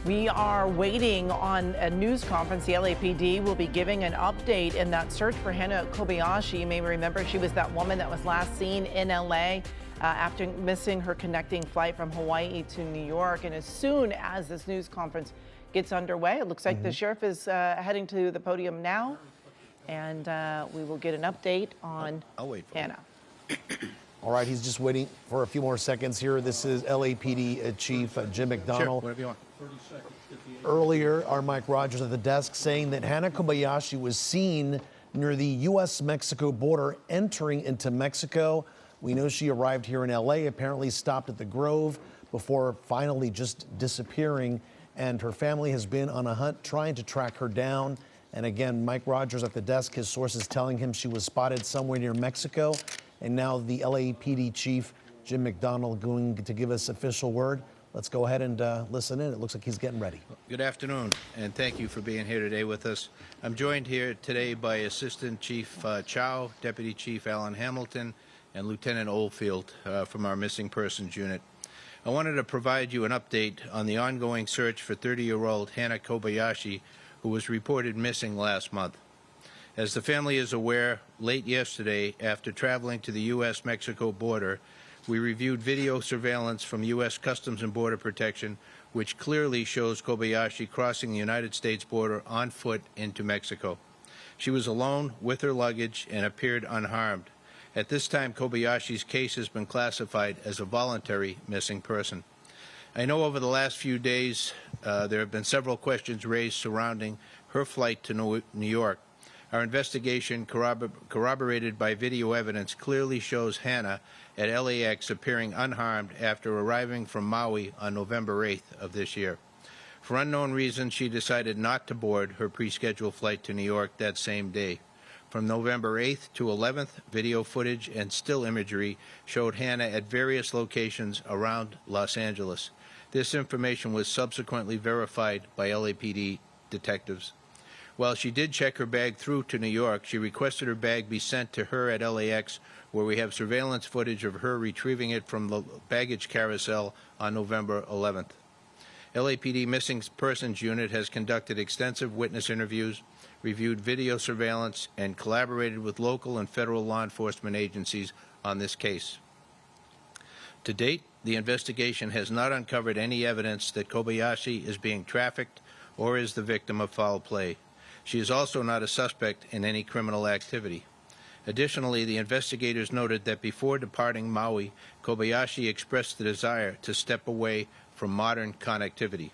We are waiting on a news conference. The LAPD will be giving an update in that search for Hana Kobayashi. You may remember she was that woman that was last seen in LA after missing her connecting flight from Hawaii to New York. And as soon as this news conference gets underway, it looks like the sheriff is heading to the podium now, and we will get an update on Hana. All right, he's just waiting for a few more seconds here. This is LAPD Chief Jim McDonald. Sure, whatever you want. Earlier, our Mike Rogers at the desk saying that Hana Kobayashi was seen near the U.S.-Mexico border entering into Mexico. We know she arrived here in L.A., apparently stopped at the Grove before finally just disappearing. And her family has been on a hunt trying to track her down. And again, Mike Rogers at the desk, his sources telling him she was spotted somewhere near Mexico. And now the LAPD chief, Jim McDonald, going to give us official word. Let's go ahead and listen in. It looks like he's getting ready. Good afternoon, and thank you for being here today with us. I'm joined here today by Assistant Chief Chow, Deputy Chief Alan Hamilton, and Lieutenant Oldfield from our Missing Persons Unit. I wanted to provide you an update on the ongoing search for 30-year-old Hana Kobayashi, who was reported missing last month. As the family is aware, late yesterday, after traveling to the U.S.-Mexico border, we reviewed video surveillance from U.S. Customs and Border Protection, which clearly shows Kobayashi crossing the United States border on foot into Mexico. She was alone with her luggage and appeared unharmed. At this time, Kobayashi's case has been classified as a voluntary missing person. I know over the last few days there have been several questions raised surrounding her flight to New York. Our investigation, corroborated by video evidence, clearly shows Hana at LAX appearing unharmed after arriving from Maui on November 8th of this year. For unknown reasons, she decided not to board her pre-scheduled flight to New York that same day. From November 8th to 11th, video footage and still imagery showed Hana at various locations around Los Angeles. This information was subsequently verified by LAPD detectives. While she did check her bag through to New York, she requested her bag be sent to her at LAX, where we have surveillance footage of her retrieving it from the baggage carousel on November 11th. LAPD Missing Persons Unit has conducted extensive witness interviews, reviewed video surveillance, and collaborated with local and federal law enforcement agencies on this case. To date, the investigation has not uncovered any evidence that Kobayashi is being trafficked or is the victim of foul play. She is also not a suspect in any criminal activity. Additionally, the investigators noted that before departing Maui, Kobayashi expressed the desire to step away from modern connectivity.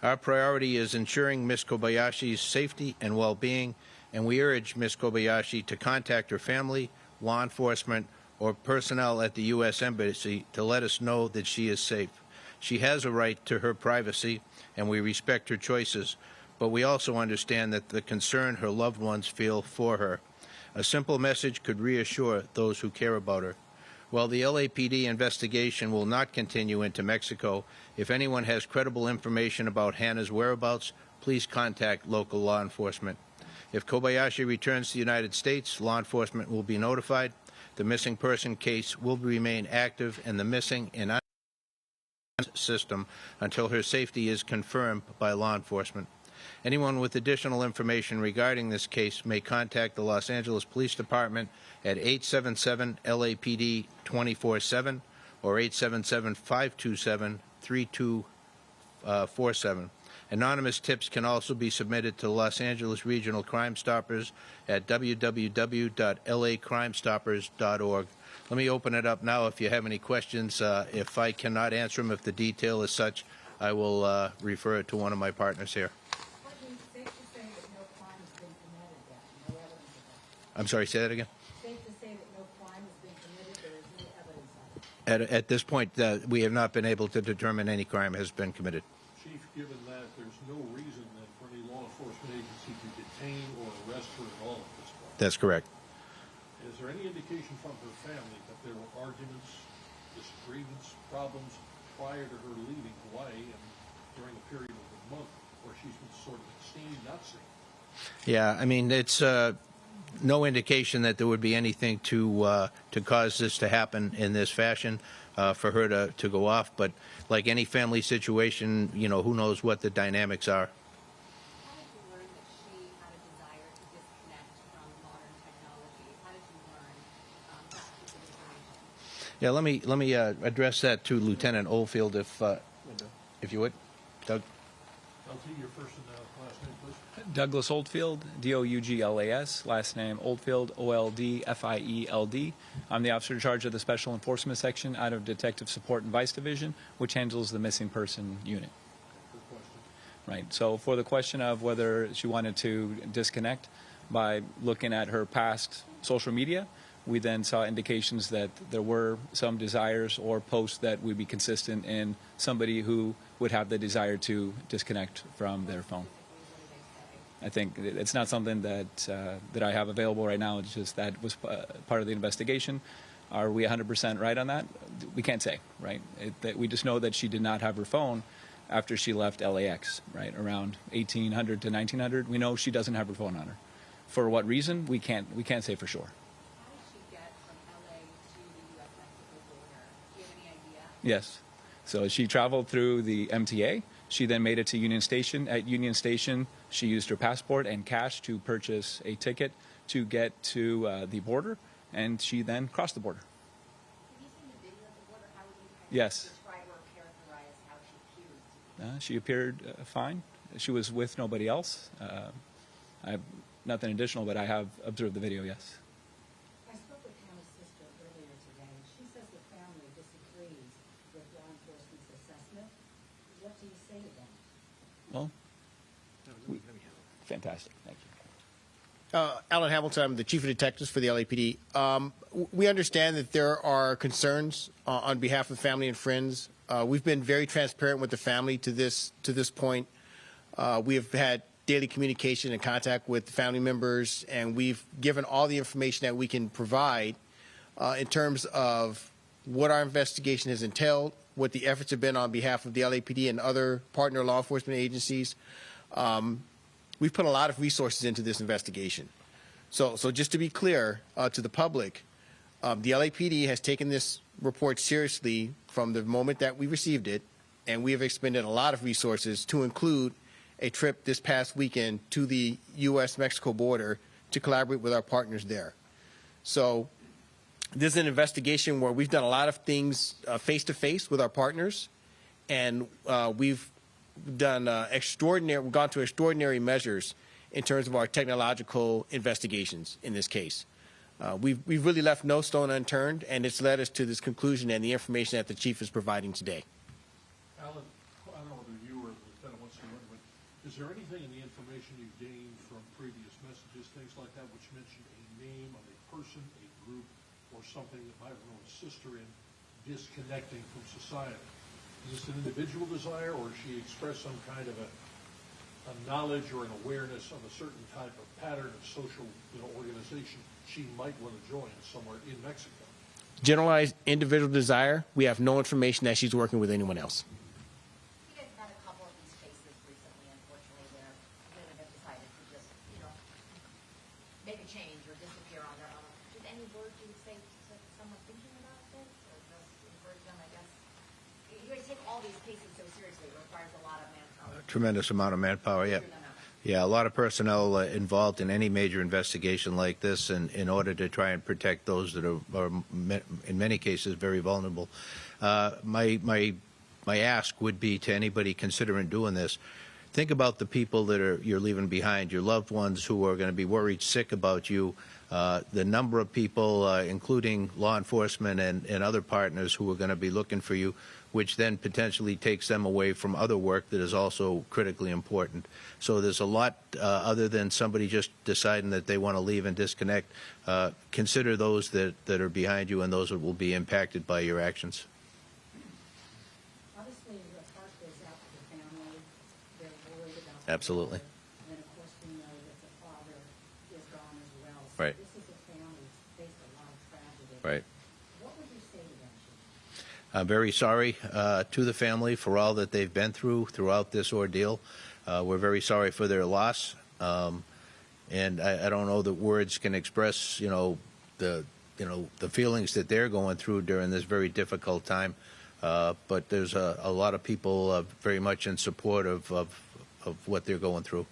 Our priority is ensuring Ms. Kobayashi's safety and well-being, and we urge Ms. Kobayashi to contact her family, law enforcement, or personnel at the U.S. Embassy to let us know that she is safe. She has a right to her privacy, and we respect her choices, but we also understand that the concern her loved ones feel for her. A simple message could reassure those who care about her. While the LAPD investigation will not continue into Mexico, if anyone has credible information about Hana's whereabouts, please contact local law enforcement. If Kobayashi returns to the United States, law enforcement will be notified. The missing person case will remain active in the missing and unknown system until her safety is confirmed by law enforcement. Anyone with additional information regarding this case may contact the Los Angeles Police Department at 877-LAPD-24-7 or 877-527-3247. Anonymous tips can also be submitted to Los Angeles Regional Crime Stoppers at www.lacrimestoppers.org. Let me open it up now if you have any questions. If I cannot answer them, if the detail is such, I will refer it to one of my partners here. I'm sorry, say that again? Safe to say that no crime has been committed, there is no evidence of it. At this point, we have not been able to determine any crime has been committed. Chief, given that there's no reason then for any law enforcement agency to detain or arrest her at all at this point. That's correct. Is there any indication from her family that there were arguments, disagreements, problems prior to her leaving Hawaii and during a period of a month where she's been sort of seen, not seen? Yeah, I mean, it's no indication that there would be anything to cause this to happen in this fashion. for her to go off. But like any family situation, you know, who knows what the dynamics are. How did you learn that she had a desire to disconnect from modern technology? How did you learn that piece of information? Yeah, let me address that to Lieutenant Oldfield, if you would, Doug. LT, your first and last name, please. Douglas Oldfield, Douglas, last name Oldfield, Oldfield. I'm the officer in charge of the Special Enforcement Section out of Detective Support and Vice Division, which handles the missing person unit. Good question. Right. So for the question of whether she wanted to disconnect, by looking at her past social media, we then saw indications that there were some desires or posts that would be consistent in somebody who would have the desire to disconnect from their phone. I think it's not something that that I have available right now. It's just that was part of the investigation. Are we 100% right on that? We can't say, right? We just know that she did not have her phone after she left LAX, right, around 1800 to 1900. We know she doesn't have her phone on her. For what reason? We can't say for sure. How did she get from LA to the U.S.-Mexico border? Do you have any idea? Yes. So she traveled through the MTA. She then made it to Union Station. At Union Station, she used her passport and cash to purchase a ticket to get to the border, and she then crossed the border. Have you seen the video of the border? How would you Yes. describe or characterize how she appeared to be? She appeared fine. She was with nobody else. I have nothing additional, but I have observed the video, yes. I spoke with Hannah's sister earlier today. She says the family disagrees with law enforcement's assessment. What do you say to them? Well, fantastic. Thank you. Alan Hamilton, I'm the chief of detectives for the LAPD. We understand that there are concerns on behalf of family and friends. We've been very transparent with the family to this point. We have had daily communication and contact with family members, and we've given all the information that we can provide in terms of what our investigation has entailed, what the efforts have been on behalf of the LAPD and other partner law enforcement agencies. We've put a lot of resources into this investigation. So just to be clear to the public, the LAPD has taken this report seriously from the moment that we received it, and we have expended a lot of resources to include a trip this past weekend to the U.S.-Mexico border to collaborate with our partners there. So this is an investigation where we've done a lot of things face-to-face with our partners, and we've done we've gone to extraordinary measures in terms of our technological investigations in this case. We've really left no stone unturned, and it's led us to this conclusion and the information that the chief is providing today. Alan, I don't know whether you or the lieutenant wants to run with. Is there anything in the information you gained from previous messages, things like that, which mentioned a name of a person, a group, or something that might have a sister in disconnecting from society? Is this an individual desire, or does she express some kind of a knowledge or an awareness of a certain type of pattern of social organization she might want to join somewhere in Mexico? Generalized individual desire, we have no information that she's working with anyone else. You guys have had a couple of these cases recently, unfortunately, where women have decided to just, make a change or disappear on their own. Is any word you would say to someone thinking about this, or just encourage them, I guess? You guys take all these cases so seriously. It requires a lot of manpower. Tremendous amount of manpower, yeah. Yeah, a lot of personnel involved in any major investigation like this, and in order to try and protect those that are in many cases very vulnerable. My ask would be to anybody considering doing this: think about the people that you're leaving behind, your loved ones who are going to be worried sick about you. The number of people, including law enforcement and other partners, who are going to be looking for you, which then potentially takes them away from other work that is also critically important. So there's a lot other than somebody just deciding that they want to leave and disconnect. Consider those that are behind you and those that will be impacted by your actions. Obviously, the heart goes out to the family. They're worried about the Absolutely. father. And of course, we know that the father is gone as well. So Right. this is a family that's faced a lot of tragedy. Right. What would you say to them, Chief? I'm very sorry to the family for all that they've been throughout this ordeal. We're very sorry for their loss, and I don't know that words can express, the the feelings that they're going through during this very difficult time. But there's a lot of people very much in support of what they're going through.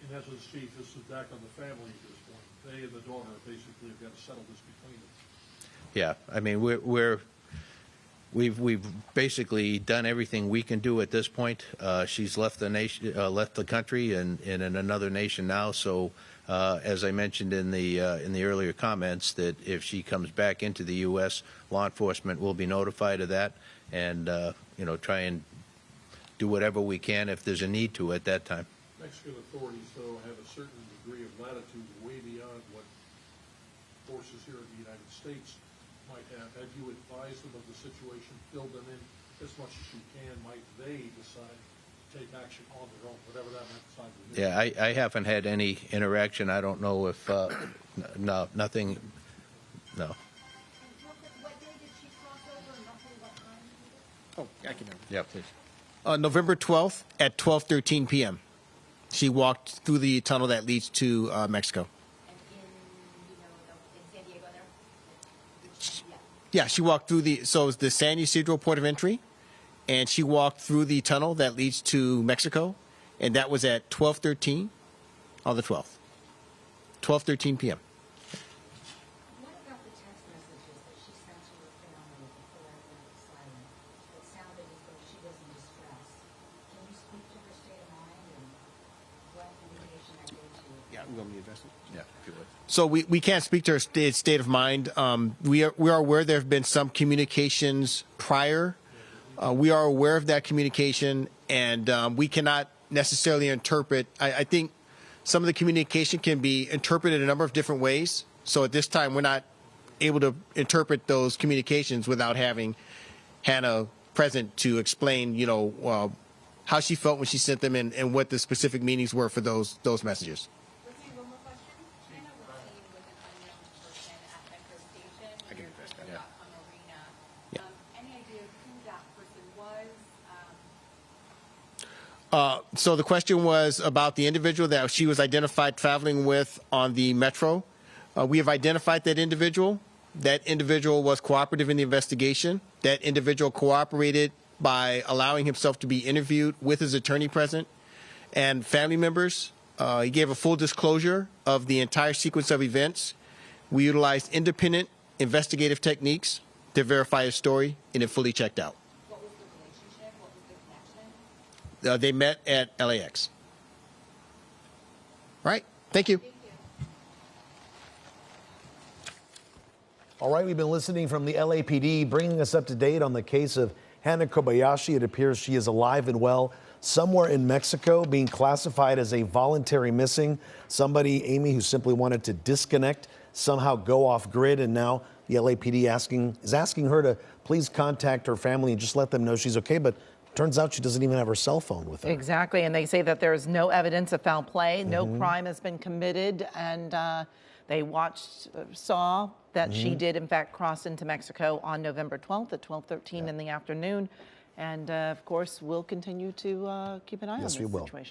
In essence, Chief, this is back on the family at this point. They and the daughter basically have got to settle this between them. Yeah, I mean we've basically done everything we can do at this point. She's left the nation, left the country, and in another nation now. So, as I mentioned in the earlier comments, that if she comes back into the U.S., law enforcement will be notified of that, and try and do whatever we can if there's a need to at that time. Mexican authorities, though, have a certain degree of latitude way beyond what forces here in the United States might have. Have you advised them of the situation, filled them in as much as you can? Might they decide to take action on their own, whatever that might decide to do? Yeah, I haven't had any interaction. I don't know if no, nothing. No. What day did she cross over and roughly what time? Oh, I can. Yeah, please. November 12th at 12:13 p.m. She walked through the tunnel that leads to Mexico. And in San Diego there? Yeah, she walked through so it's the San Ysidro port of entry, and she walked through the tunnel that leads to Mexico, and that was at 12:13 on the 12th. 12:13 p.m. What about the text messages that she sent to her family before it went silent? It sounded as though she was in distress. Can you speak to her state of mind and what indication that gave to you? Yeah, we want me to address it? Yeah, if you would. So we can't speak to her state of mind. We are aware there have been some communications prior. We are aware of that communication, and we cannot necessarily interpret. I think some of the communication can be interpreted a number of different ways. So at this time, we're not able to interpret those communications without having Hannah present to explain, how she felt when she sent them and what the specific meanings were for those messages. Let's do one more question. Hannah was seen with an unknown person at Metro Station. I can address that, yeah. On Marina. Yeah. Any idea who that person was? So the question was about the individual that she was identified traveling with on the Metro. We have identified that individual. That individual was cooperative in the investigation. That individual cooperated by allowing himself to be interviewed with his attorney present and family members. He gave a full disclosure of the entire sequence of events. We utilized independent investigative techniques to verify his story, and it fully checked out. What was the relationship? What was the connection? They met at LAX. Right. Thank you. Thank you. All right, we've been listening from the LAPD, bringing us up to date on the case of Hannah Kobayashi. It appears she is alive and well somewhere in Mexico, being classified as a voluntary missing. Somebody, Amy, who simply wanted to disconnect, somehow go off grid, and now the LAPD is asking her to please contact her family and just let them know she's okay. But turns out she doesn't even have her cell phone with her. Exactly, and they say that there's no evidence of foul play, no crime has been committed, and they saw that she did in fact cross into Mexico on November 12th at 12:13 in the afternoon, and of course we'll continue to keep an eye on this situation.